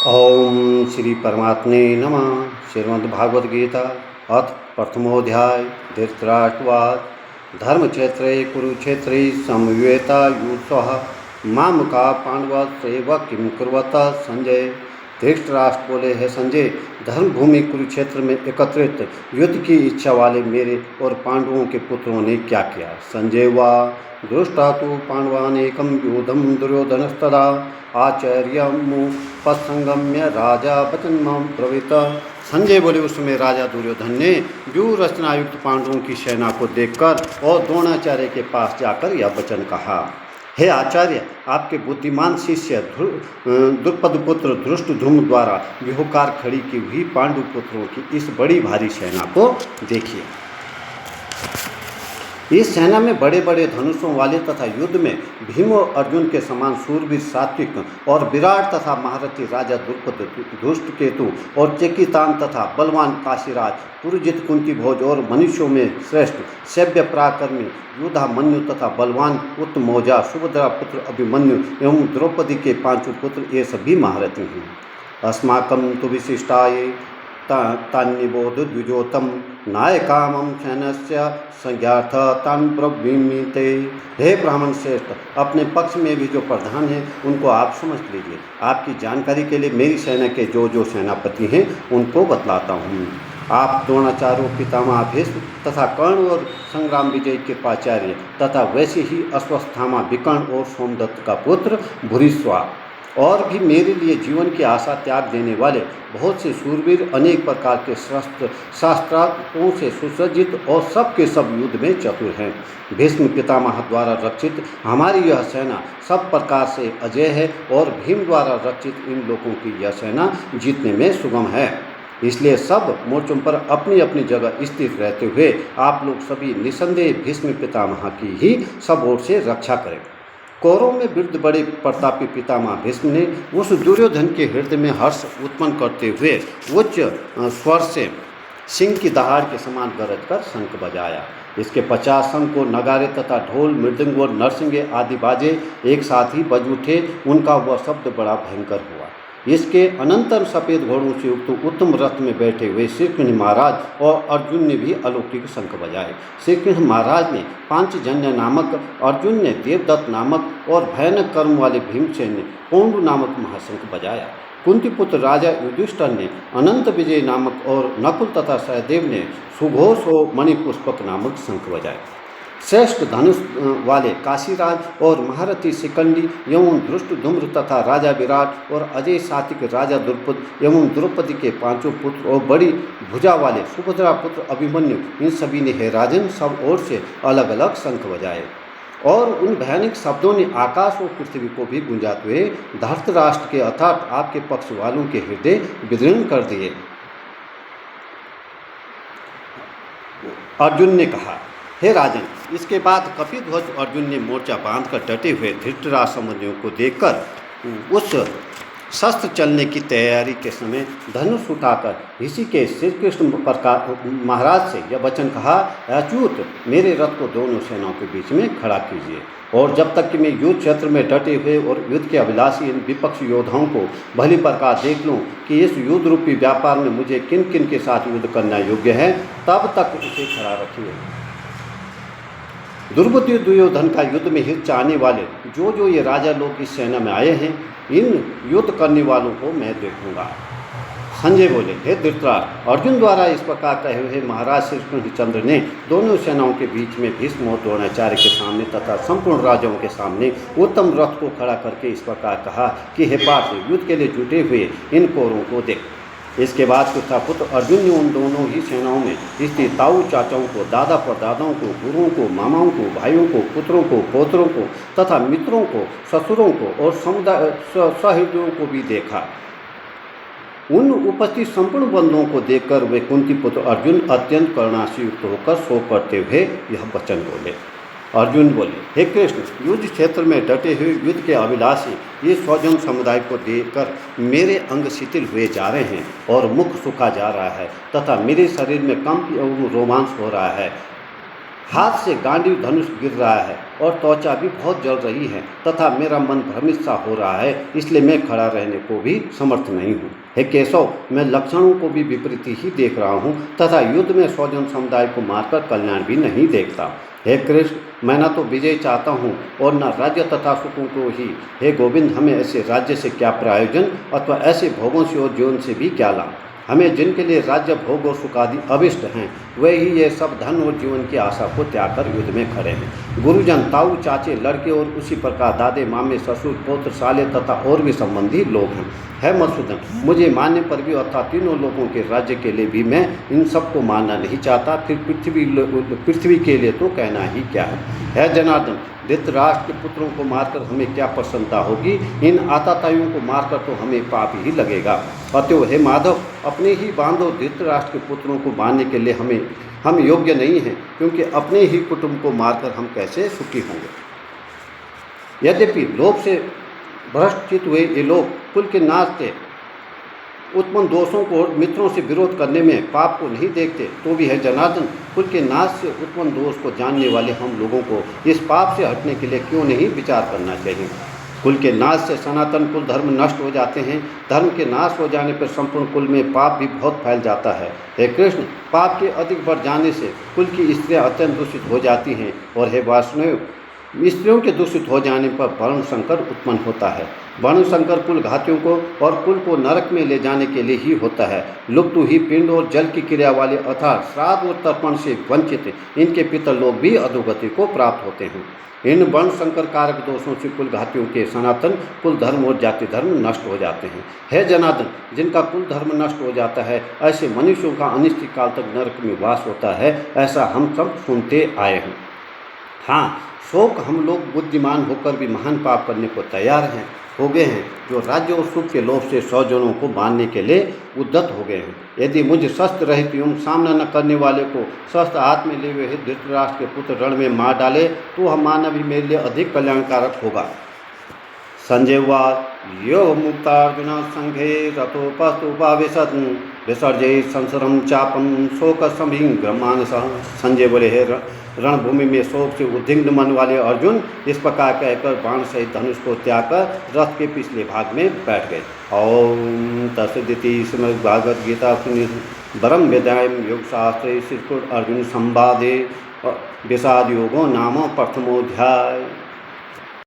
ओम श्री परमात्मे नमः। श्रीमद्भागवत गीता अथ प्रथमोध्याय धृतराष्ट्रवाद। धर्मक्षेत्रे कुरुक्षेत्रे समवेतायुत्सवः मामका पांडवस्यैव किं कुर्वत संजय। धृतराष्ट्र बोले, है संजय, धर्मभूमि कुरुक्षेत्र में एकत्रित युद्ध की इच्छा वाले मेरे और पांडवों के पुत्रों ने क्या किया। संजय वा दृष्टा तो पांडवानेकं युद्धं दुर्योधनस्तदा आचार्यमुपसंगम्य राजा वचनमां ब्रवीत। संजय बोले, उस समय राजा दुर्योधन ने व्यूह रचनायुक्त पांडवों की सेना को देखकर और द्रोणाचार्य के पास जाकर यह वचन कहा। हे आचार्य, आपके बुद्धिमान शिष्य द्रुपद पुत्र धृष्टद्युम्न द्वारा व्यूहकार खड़ी की हुई पांडु पुत्रों की इस बड़ी भारी सेना को देखिए। इस सेना में बड़े बड़े धनुषों वाले तथा युद्ध में भीम और अर्जुन के समान सूरवीर सात्विक और विराट तथा महारथी राजा द्रुपद, धृष्टकेतु और चेकितान तथा बलवान काशीराज, पुरुजित कुंती भोज और मनुष्यों में श्रेष्ठ सभ्य पराक्रमी युधामन्यु तथा बलवान उत्तमौजा, सुभद्रा पुत्र अभिमन्यु एवं द्रौपदी के पांचों पुत्र, ये सभी महारथी हैं। अस्माकं तु विशिष्टाये तान्निबोध द्विजोतम नायकामं सैन्यस्य संज्ञार्थ तान् ब्रवीमीते। हे ब्राह्मण श्रेष्ठ, अपने पक्ष में भी जो प्रधान हैं उनको आप समझ लीजिए। आपकी जानकारी के लिए मेरी सेना के जो सेनापति हैं उनको बतलाता हूँ। आप द्रोणाचार्य पितामह भीष्म तथा कर्ण और संग्राम विजय के पाचार्य तथा वैसे ही अश्वस्थामा विकर्ण और सोमदत्त का पुत्र भूरिश्वा और भी मेरे लिए जीवन की आशा त्याग देने वाले बहुत से शूरवीर, अनेक प्रकार के शास्त्रार्थों से सुसज्जित और सब के सब युद्ध में चतुर हैं। भीष्म पितामह द्वारा रक्षित हमारी यह सेना सब प्रकार से अजय है और भीम द्वारा रक्षित इन लोगों की यह सेना जीतने में सुगम है। इसलिए सब मोर्चों पर अपनी अपनी जगह स्थिर रहते हुए आप लोग सभी निसंदेह भीष्म पितामह की ही सब ओर से रक्षा करें। कौरवों में वृद्ध बड़े प्रतापी पितामह भीष्म ने उस दुर्योधन के हृदय में हर्ष उत्पन्न करते हुए उच्च स्वर से सिंह की दहाड़ के समान गरज कर शंख बजाया। इसके 50 शंख को नगारे तथा ढोल, मृदंग और नरसिंगे आदि बाजे एक साथ ही बज उठे। उनका वह शब्द बड़ा भयंकर हुआ। इसके अनंतर सफ़ेद घोड़ों से युक्त उत्तम रथ में बैठे हुए श्री कृष्ण महाराज और अर्जुन ने भी अलौकिक शंख बजाए। श्री कृष्ण महाराज ने पांचजन्य नामक, अर्जुन ने देवदत्त नामक और भयानक कर्म वाले भीमसेन ने पौंडु नामक महाशंख बजाया। कुंती पुत्र राजा युधिष्ठिर ने अनंत विजय नामक और नकुल तथा सहदेव ने सुघोष और मणिपुष्पक नामक शंख बजाए। श्रेष्ठ धनुष वाले काशीराज और महारथी शिखंडी एवं धृष्टद्युम्न तथा राजा विराट और अजय सात्विक राजा द्रुपद एवं द्रौपदी के पांचों पुत्र और बड़ी भुजा वाले सुभद्रा पुत्र अभिमन्यु, इन सभी ने हे राजन सब ओर से अलग अलग शंख बजाए और उन भयानक शब्दों ने आकाश और पृथ्वी को भी गुंजाते हुए धृतराष्ट्र के अर्थात आपके पक्ष वालों के हृदय विदीर्ण कर दिए। अर्जुन ने कहा, हे राजन, इसके बाद कपिध्वज अर्जुन ने मोर्चा बांधकर डटे हुए धृतराष्ट्र समन्वियों को देखकर उस शस्त्र चलने की तैयारी के समय धनुष उठाकर ऋषिकेश श्री कृष्ण महाराज से यह वचन कहा, अच्युत, मेरे रथ को दोनों सेनाओं के बीच में खड़ा कीजिए और जब तक कि मैं युद्ध क्षेत्र में डटे हुए और युद्ध के अभिलाषी इन विपक्ष योद्धाओं को भली प्रकार देख लूं कि इस युद्ध रूपी व्यापार में मुझे किन किन के साथ युद्ध करना योग्य है, तब तक उसे खड़ा रखिए। दुर्बुद्धि दुर्योधन का युद्ध में हित चाहने वाले जो ये राजा लोग इस सेना में आए हैं, इन युद्ध करने वालों को मैं देखूंगा। संजय बोले, हे धृतराष्ट्र, अर्जुन द्वारा इस प्रकार कहे हुए महाराज श्री कृष्णचंद्र ने दोनों सेनाओं के बीच में भीष्म और द्रोणाचार्य के सामने तथा संपूर्ण राजाओं के सामने उत्तम रथ को खड़ा करके इस प्रकार कहा कि हे पार्थ, युद्ध के लिए जुटे हुए इन कौरवों को देख। इसके बाद पुत्र अर्जुन ने उन दोनों ही सेनाओं में स्थित ताऊ चाचाओं को, दादा परदादाओं को, गुरुओं को, मामाओं को, भाइयों को, पुत्रों को, पौत्रों को तथा मित्रों को, ससुरों को और समुदाय सहृदयों को भी देखा। उन उपस्थित संपूर्ण बंधुओं को देखकर वे कुंती पुत्र अर्जुन अत्यंत करुणायुक्त होकर शोक करते हुए यह वचन बोले। अर्जुन बोले, हे कृष्ण, युद्ध क्षेत्र में डटे हुए युद्ध के अभिलाषी ये स्वजन समुदाय को देखकर मेरे अंग शिथिल हुए जा रहे हैं और मुख सूखा जा रहा है तथा मेरे शरीर में कंप एवं रोमांच हो रहा है। हाथ से गांडीव धनुष गिर रहा है और त्वचा भी बहुत जल रही है तथा मेरा मन भ्रमित सा हो रहा है, इसलिए मैं खड़ा रहने को भी समर्थ नहीं हूँ। हे केशव, मैं लक्षणों को भी विपरीत ही देख रहा हूँ तथा युद्ध में स्वजन समुदाय को मारकर कल्याण भी नहीं देखता। हे कृष्ण, मैं न तो विजय चाहता हूँ और न राज्य तथा सुखों को ही। हे गोविंद, हमें ऐसे राज्य से क्या प्रयोजन अथवा ऐसे भोगों से और जीवन से भी क्या लाभ। हमें जिनके लिए राज्य भोग और सुख आदि अभिष्ट हैं, वे ही ये सब धन और जीवन की आशा को त्याग कर युद्ध में खड़े हैं। गुरुजन, ताऊ, चाचे, लड़के और उसी प्रकार दादे, मामे, ससुर, पौत्र, साले तथा और भी संबंधी लोग हैं। है मधुसूदन, मुझे मानने पर भी अर्थात तीनों लोगों के राज्य के लिए भी मैं इन सबको मानना नहीं चाहता, फिर पृथ्वी के लिए तो कहना ही क्या है जनार्दन, धृतराष्ट्र के पुत्रों को मारकर हमें क्या प्रसन्नता होगी, इन आताताइयों को मारकर तो हमें पाप ही लगेगा। अतएव हे माधव, अपने ही बांधव धृतराष्ट्र के पुत्रों को मारने के लिए हम योग्य नहीं हैं, क्योंकि अपने ही कुटुंब को मारकर हम कैसे सुखी होंगे। यद्यपि लोभ से भ्रष्ट हुए ये लोग कुल के नाश से उत्पन्न दोषों को और मित्रों से विरोध करने में पाप को नहीं देखते, तो भी है जनार्दन, कुल के नाश से उत्पन्न दोष को जानने वाले हम लोगों को इस पाप से हटने के लिए क्यों नहीं विचार करना चाहिए। कुल के नाश से सनातन कुल धर्म नष्ट हो जाते हैं। धर्म के नाश हो जाने पर संपूर्ण कुल में पाप भी बहुत फैल जाता है। हे कृष्ण, पाप के अधिक बढ़ जाने से कुल की स्त्रियाँ अत्यंत दूषित हो जाती हैं और हे वासुदेव, स्त्रियों के दूषित हो जाने पर वर्ण संकर उत्पन्न होता है। वर्ण संकर कुल घातियों को और कुल को नरक में ले जाने के लिए ही होता है। लुप्त ही पिंड और जल की क्रिया वाले अर्थात श्राद्ध और तर्पण से वंचित इनके पितर लोग भी अधोगति को प्राप्त होते हैं। इन वर्ण संकर कारक दोषों से कुल घातियों के सनातन कुल धर्म और जाति धर्म नष्ट हो जाते हैं। हे जनार्दन, जिनका कुल धर्म नष्ट हो जाता है, ऐसे मनुष्यों का अनिश्चित काल तक नरक में वास होता है, ऐसा हम सब सुनते आए हैं। हाँ, शोक हम लोग बुद्धिमान होकर भी महान पाप करने को तैयार हो गए हैं, जो राज्य और सुख के लोभ से स्वजनों को मारने के लिए उद्यत हो गए हैं। यदि मुझे शस्त्र रहित एवं सामना न करने वाले को शस्त्र हाथ में लिए हुए धृतराष्ट्र के पुत्र रण में मार डाले तो हम मानना भी मेरे लिए अधिक कल्याणकारक होगा। संजय उवाच, यो मुक्तार्जुन संघे रथोपस्तुपाविशत् विसर्जय संसरम चापम शोक समिंग्रमानस। संजय बोले, हे रणभूमि में शोक से उद्विग्न मन वाले अर्जुन इस प्रकार कहकर बाण सहित धनुष को त्याग कर रथ के पिछले भाग में बैठ गए। ओम तत्सदिति श्रीमद्भागवत गीता परम वेदायम योग शास्त्रे श्री अर्जुन संवादे विषाद योगो नाम प्रथमोध्याय।